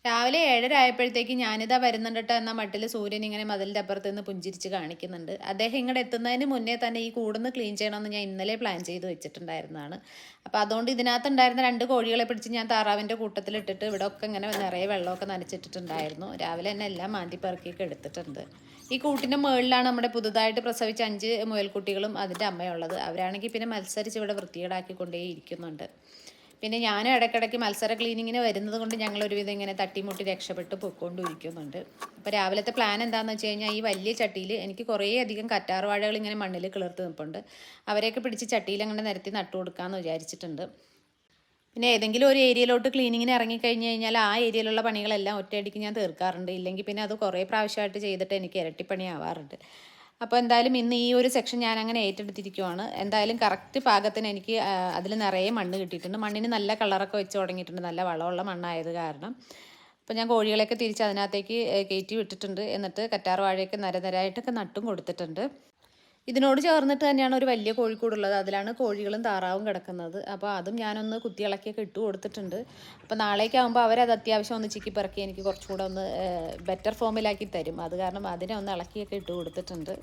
രാവിലെ 7:30 ആയപ്പോഴത്തേക്ക് ഞാനിതാ വരുന്നുണ്ട് ട്ടോ എന്ന മട്ടിൽ സൂര്യൻ ഇങ്ങനെ മതിലിൻ്റെ അപ്പുറത്ത് നിന്ന് പുഞ്ചിരിച്ച് കാണിക്കുന്നുണ്ട്. അദ്ദേഹം ഇങ്ങോട്ട് എത്തുന്നതിന് മുന്നേ തന്നെ ഈ കൂടുന്ന് ക്ലീൻ ചെയ്യണമെന്ന് ഞാൻ ഇന്നലെ പ്ലാൻ ചെയ്ത് വെച്ചിട്ടുണ്ടായിരുന്നതാണ്. അപ്പോൾ അതുകൊണ്ട് ഇതിനകത്തുണ്ടായിരുന്ന 2 കോഴികളെ പിടിച്ച് ഞാൻ താറാവിൻ്റെ കൂട്ടത്തിലിട്ടിട്ട് ഇവിടെ ഒക്കെ ഇങ്ങനെ നിറയെ വെള്ളമൊക്കെ നനച്ചിട്ടിട്ടുണ്ടായിരുന്നു. രാവിലെ തന്നെ എല്ലാം മാന്തി പെറുക്കിയൊക്കെ എടുത്തിട്ടുണ്ട്. ഈ കൂട്ടിൻ്റെ മുകളിലാണ് നമ്മുടെ പുതുതായിട്ട് പ്രസവിച്ച 5 മുയൽക്കുട്ടികളും അതിൻ്റെ അമ്മയുള്ളത്. അവരാണെങ്കിൽ പിന്നെ മത്സരിച്ച് ഇവിടെ വൃത്തികേടാക്കിക്കൊണ്ടേ ഇരിക്കുന്നുണ്ട്. പിന്നെ ഞാനും ഇടയ്ക്കിടയ്ക്ക് മത്സര ക്ലീനിങ്ങിന് വരുന്നത് കൊണ്ട് ഞങ്ങൾ ഒരുവിധം ഇങ്ങനെ തട്ടിമുട്ടി രക്ഷപ്പെട്ട് പൊയ്ക്കൊണ്ടിരിക്കുന്നുണ്ട്. അപ്പോൾ രാവിലത്തെ പ്ലാൻ എന്താണെന്ന് വെച്ച് കഴിഞ്ഞാൽ ഈ വലിയ ചട്ടിയിൽ എനിക്ക് കുറേ അധികം കറ്റാർ വാഴകൾ ഇങ്ങനെ മണ്ണിൽ കിളിർത്ത് നിൽപ്പുണ്ട്. അവരെയൊക്കെ പിടിച്ച് ചട്ടിയിൽ അങ്ങനെ നിരത്തി നട്ടു കൊടുക്കാമെന്ന് വിചാരിച്ചിട്ടുണ്ട്. പിന്നെ ഏതെങ്കിലും ഒരു ഏരിയയിലോട്ട് ക്ലീനിങ്ങിന് ഇറങ്ങിക്കഴിഞ്ഞ് കഴിഞ്ഞാൽ ആ ഏരിയയിലുള്ള പണികളെല്ലാം ഒറ്റയടിക്ക് ഞാൻ തീർക്കാറുണ്ട്. ഇല്ലെങ്കിൽ പിന്നെ അത് കുറേ പ്രാവശ്യമായിട്ട് ചെയ്തിട്ട് എനിക്ക് ഇരട്ടിപ്പണി ആവാറുണ്ട്. അപ്പോൾ എന്തായാലും ഇന്ന് ഈ ഒരു സെക്ഷൻ ഞാൻ അങ്ങനെ ഏറ്റെടുത്തിരിക്കുവാണ്. എന്തായാലും കറക്റ്റ് പാകത്തിന് എനിക്ക് അതിൽ നിറയെ മണ്ണ് കിട്ടിയിട്ടുണ്ട്. മണ്ണിന് നല്ല കളറൊക്കെ വെച്ച് തുടങ്ങിയിട്ടുണ്ട്, നല്ല വളമുള്ള മണ്ണായത് കാരണം. അപ്പോൾ ഞാൻ കോഴികളെയൊക്കെ തിരിച്ച് അതിനകത്തേക്ക് കയറ്റി വിട്ടിട്ടുണ്ട്. എന്നിട്ട് കറ്റാർ വാഴയൊക്കെ നിരനിരയായിട്ടൊക്കെ നട്ടും കൊടുത്തിട്ടുണ്ട്. ഇതിനോട് ചേർന്നിട്ട് തന്നെയാണ് ഒരു വലിയ കോഴിക്കൂടുള്ളത്. അതിലാണ് കോഴികളും താറാവും കിടക്കുന്നത്. അപ്പോൾ അതും ഞാനൊന്ന് കുത്തിയിളക്കിയൊക്കെ ഇട്ട് കൊടുത്തിട്ടുണ്ട്. അപ്പോൾ നാളേക്കാകുമ്പോൾ അവരത് അത്യാവശ്യം ഒന്ന് ചിക്കി പെറുക്കി എനിക്ക് കുറച്ചുകൂടെ ഒന്ന് ബെറ്റർ ഫോമിലാക്കി തരും. അത് കാരണം അതിനെ ഒന്ന് ഇളക്കിയൊക്കെ ഇട്ട് കൊടുത്തിട്ടുണ്ട്.